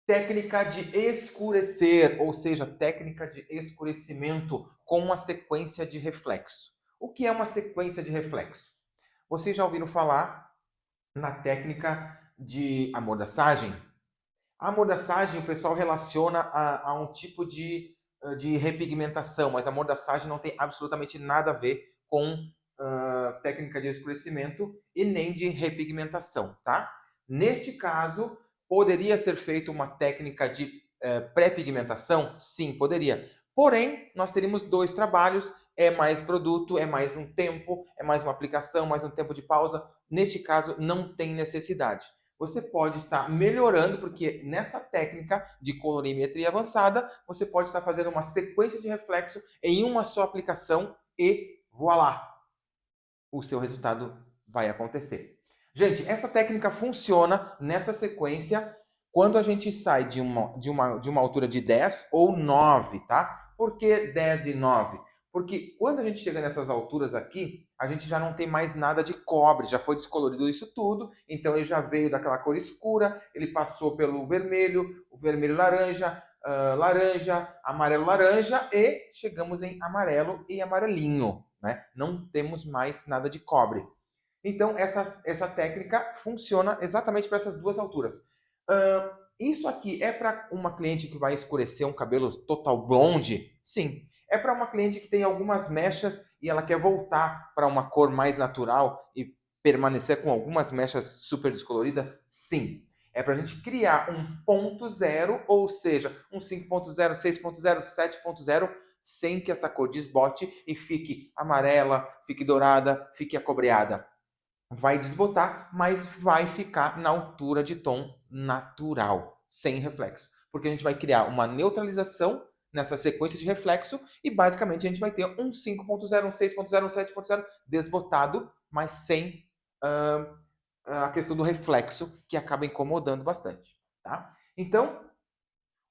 Técnica de escurecer, ou seja, técnica de escurecimento com uma sequência de reflexo. O que é uma sequência de reflexo? Vocês já ouviram falar na técnica de amordaçagem? A amordaçagem o pessoal relaciona a um tipo de repigmentação, mas a amordaçagem não tem absolutamente nada a ver com técnica de escurecimento e nem de repigmentação, tá? Neste caso, poderia ser feita uma técnica de pré-pigmentação? Sim, poderia. Porém, nós teríamos dois trabalhos, é mais produto, é mais um tempo, é mais uma aplicação, mais um tempo de pausa. Neste caso, não tem necessidade. Você pode estar melhorando, porque nessa técnica de colorimetria avançada, você pode estar fazendo uma sequência de reflexo em uma só aplicação e voilá! O seu resultado vai acontecer. Gente, essa técnica funciona nessa sequência quando a gente sai de uma altura de 10 ou 9, tá? Por que 10 e 9? Porque quando a gente chega nessas alturas aqui, a gente já não tem mais nada de cobre, já foi descolorido isso tudo, então ele já veio daquela cor escura, ele passou pelo vermelho, o vermelho laranja, laranja, amarelo laranja e chegamos em amarelo e amarelinho, né? Não temos mais nada de cobre. Então, essa técnica funciona exatamente para essas duas alturas. Isso aqui é para uma cliente que vai escurecer um cabelo total blonde? Sim. É para uma cliente que tem algumas mechas e ela quer voltar para uma cor mais natural e permanecer com algumas mechas super descoloridas? Sim. É para a gente criar um ponto zero, ou seja, um 5.0, 6.0, 7.0, sem que essa cor desbote e fique amarela, fique dourada, fique acobreada. Vai desbotar, mas vai ficar na altura de tom natural, sem reflexo. Porque a gente vai criar uma neutralização nessa sequência de reflexo e basicamente a gente vai ter um 5.0, um 6.0, um 7.0 desbotado, mas sem a questão do reflexo, que acaba incomodando bastante. Tá? Então,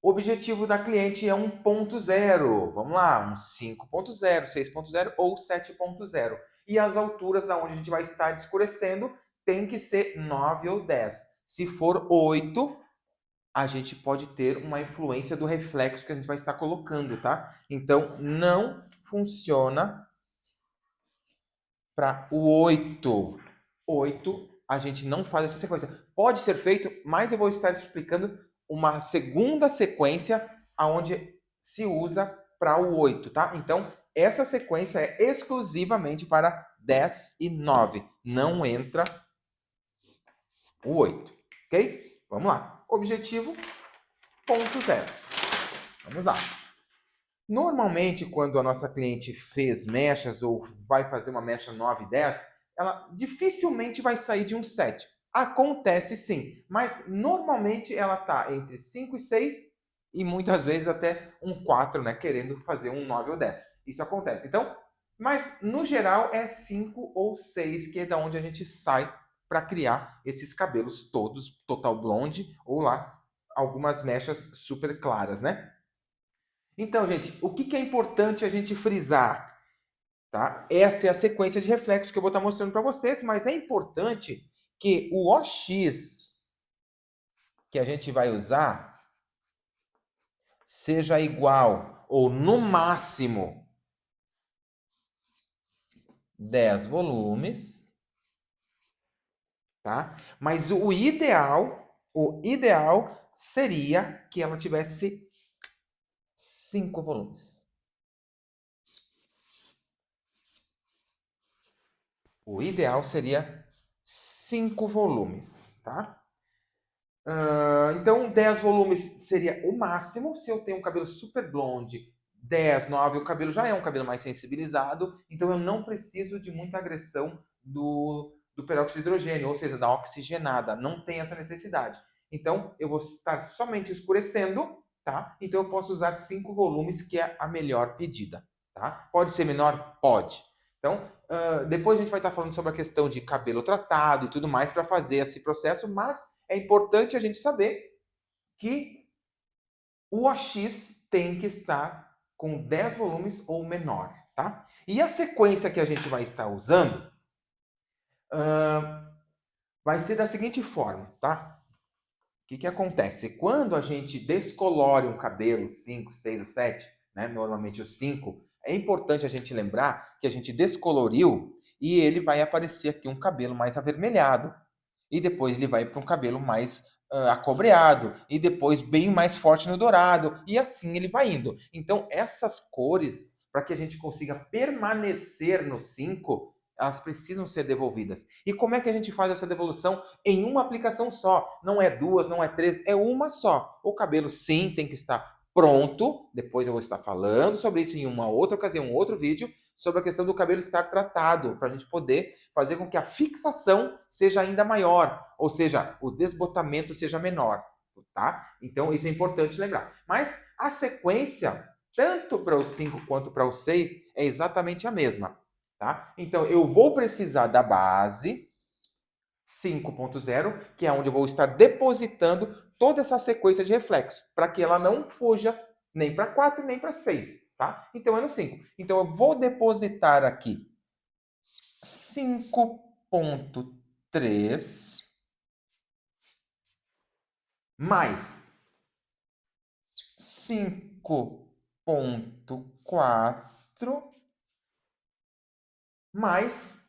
o objetivo da cliente é 1.0. Vamos lá, um 5.0, 6.0 ou 7.0. E as alturas da onde a gente vai estar escurecendo tem que ser 9 ou 10. Se for 8, a gente pode ter uma influência do reflexo que a gente vai estar colocando, tá? Então, não funciona para o 8. 8, a gente não faz essa sequência. Pode ser feito, mas eu vou estar explicando uma segunda sequência aonde se usa para o 8, tá? Então, essa sequência é exclusivamente para 10 e 9. Não entra o 8, ok? Vamos lá. Objetivo, ponto zero. Vamos lá. Normalmente, quando a nossa cliente fez mechas ou vai fazer uma mecha 9 e 10, ela dificilmente vai sair de um 7. Acontece sim, mas normalmente ela está entre 5 e 6 e muitas vezes até um 4, né, querendo fazer um 9 ou 10. Isso acontece. Então, mas no geral é 5 ou 6 que é da onde a gente sai para criar esses cabelos todos total blonde ou lá algumas mechas super claras, né? Então, gente, o que é importante a gente frisar? Tá? Essa é a sequência de reflexos que eu vou estar mostrando para vocês, mas é importante que o OX que a gente vai usar seja igual, ou no máximo, 10 volumes, tá? Mas o ideal seria que ela tivesse 5 volumes. O ideal seria 5 volumes, tá? Então, 10 volumes seria o máximo. Se eu tenho um cabelo super blonde, 10, 9, o cabelo já é um cabelo mais sensibilizado, então eu não preciso de muita agressão do peróxido de hidrogênio, ou seja, da oxigenada. Não tem essa necessidade. Então, eu vou estar somente escurecendo, tá? Então, eu posso usar 5 volumes, que é a melhor pedida, tá? Pode ser menor? Pode. Então, depois a gente vai estar falando sobre a questão de cabelo tratado e tudo mais para fazer esse processo, mas é importante a gente saber que o AX tem que estar com 10 volumes ou menor, tá? E a sequência que a gente vai estar usando vai ser da seguinte forma, tá? que acontece? Quando a gente descolore um cabelo, 5, 6 ou 7, né, normalmente o 5, é importante a gente lembrar que a gente descoloriu e ele vai aparecer aqui um cabelo mais avermelhado. E depois ele vai para um cabelo mais acobreado, e depois bem mais forte no dourado, e assim ele vai indo. Então, essas cores, para que a gente consiga permanecer no 5, elas precisam ser devolvidas. E como é que a gente faz essa devolução? Em uma aplicação só. Não é duas, não é três, é uma só. O cabelo, sim, tem que estar pronto. Depois eu vou estar falando sobre isso em uma outra ocasião, um outro vídeo, sobre a questão do cabelo estar tratado, para a gente poder fazer com que a fixação seja ainda maior, ou seja, o desbotamento seja menor, tá? Então, isso é importante lembrar. Mas a sequência, tanto para o 5 quanto para o 6, é exatamente a mesma, tá? Então, eu vou precisar da base 5.0, que é onde eu vou estar depositando toda essa sequência de reflexo, para que ela não fuja nem para 4 nem para 6, tá? Então é no 5. Então eu vou depositar aqui 5.3 mais 5.4 mais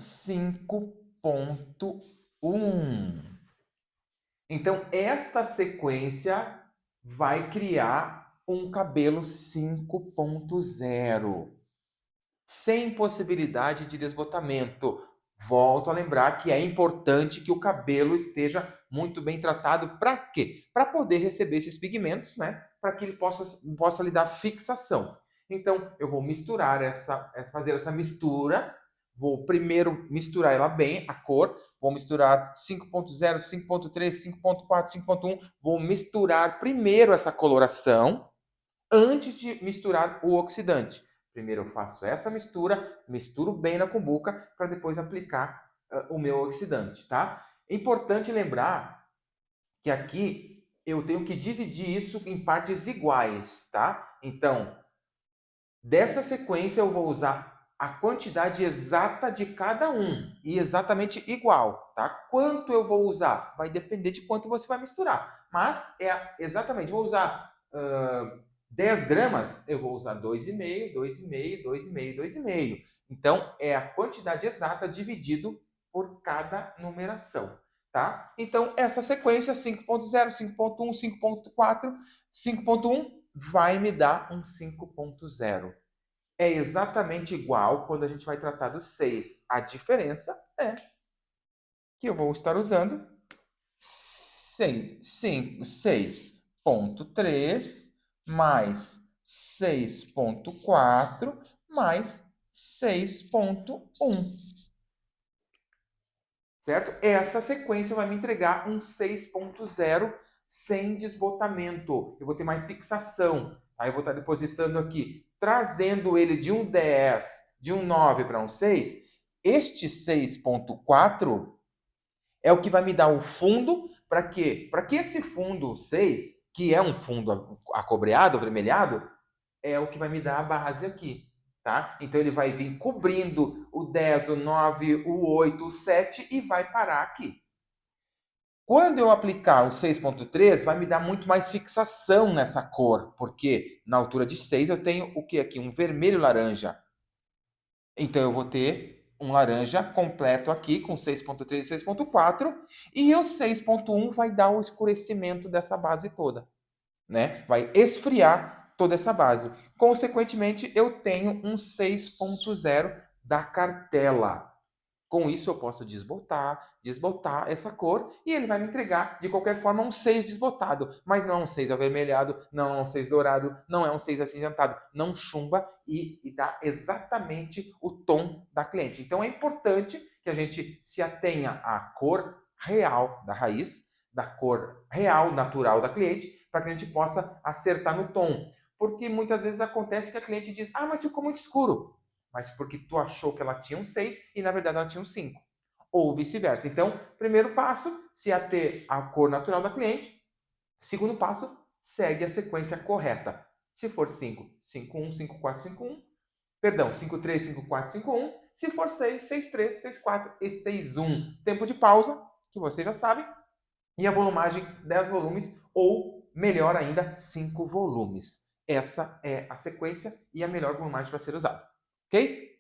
5.1. Então, esta sequência vai criar um cabelo 5.0, sem possibilidade de desbotamento. Volto a lembrar que é importante que o cabelo esteja muito bem tratado. Para quê? Para poder receber esses pigmentos, né? Para que ele possa lhe dar fixação. Então, eu vou misturar fazer essa mistura. Vou primeiro misturar ela bem, a cor. Vou misturar 5.0, 5.3, 5.4, 5.1. Vou misturar primeiro essa coloração antes de misturar o oxidante. Primeiro eu faço essa mistura, misturo bem na cumbuca para depois aplicar o meu oxidante, tá? É importante lembrar que aqui eu tenho que dividir isso em partes iguais, tá? Então, dessa sequência eu vou usar a quantidade exata de cada um e exatamente igual, tá? Quanto eu vou usar? Vai depender de quanto você vai misturar. Mas é exatamente, vou usar 10 gramas, eu vou usar 2,5, 2,5, 2,5, 2,5. Então, é a quantidade exata dividido por cada numeração, tá? Então, essa sequência 5.0, 5.1, 5.4, 5.1 vai me dar um 5.0. É exatamente igual quando a gente vai tratar do 6. A diferença é que eu vou estar usando 6.3 mais 6.4 mais 6.1. Certo? Essa sequência vai me entregar um 6.0 sem desbotamento. Eu vou ter mais fixação. Aí eu vou estar depositando aqui, trazendo ele de um 10, de um 9 para um 6. Este 6.4 é o que vai me dar o fundo para quê? Para que esse fundo 6, que é um fundo acobreado, avermelhado, é o que vai me dar a base aqui, tá? Então ele vai vir cobrindo o 10, o 9, o 8, o 7 e vai parar aqui. Quando eu aplicar o 6.3, vai me dar muito mais fixação nessa cor, porque na altura de 6 eu tenho o que aqui? Um vermelho laranja. Então eu vou ter um laranja completo aqui com 6.3 e 6.4, e o 6.1 vai dar o escurecimento dessa base toda, né? Vai esfriar toda essa base. Consequentemente, eu tenho um 6.0 da cartela. Com isso, eu posso desbotar essa cor e ele vai me entregar, de qualquer forma, um 6 desbotado. Mas não é um 6 avermelhado, não é um 6 dourado, não é um 6 acinzentado. Não chumba e dá exatamente o tom da cliente. Então, é importante que a gente se atenha à cor real da raiz, da cor real, natural da cliente, para que a gente possa acertar no tom. Porque muitas vezes acontece que a cliente diz, ah, mas ficou muito escuro, mas porque tu achou que ela tinha um 6 e na verdade ela tinha um 5. Ou vice-versa. Então, primeiro passo, se ater à cor natural da cliente. Segundo passo, segue a sequência correta. Se for 5, 5-1, 5-4, 5-1. Perdão, 5-3, 5-4, 5-1. Se for 6, 6-3, 6-4 e 6-1. Tempo de pausa, que vocês já sabem. E a volumagem, 10 volumes, ou, melhor ainda, 5 volumes. Essa é a sequência e a melhor volumagem para ser usada. Ok?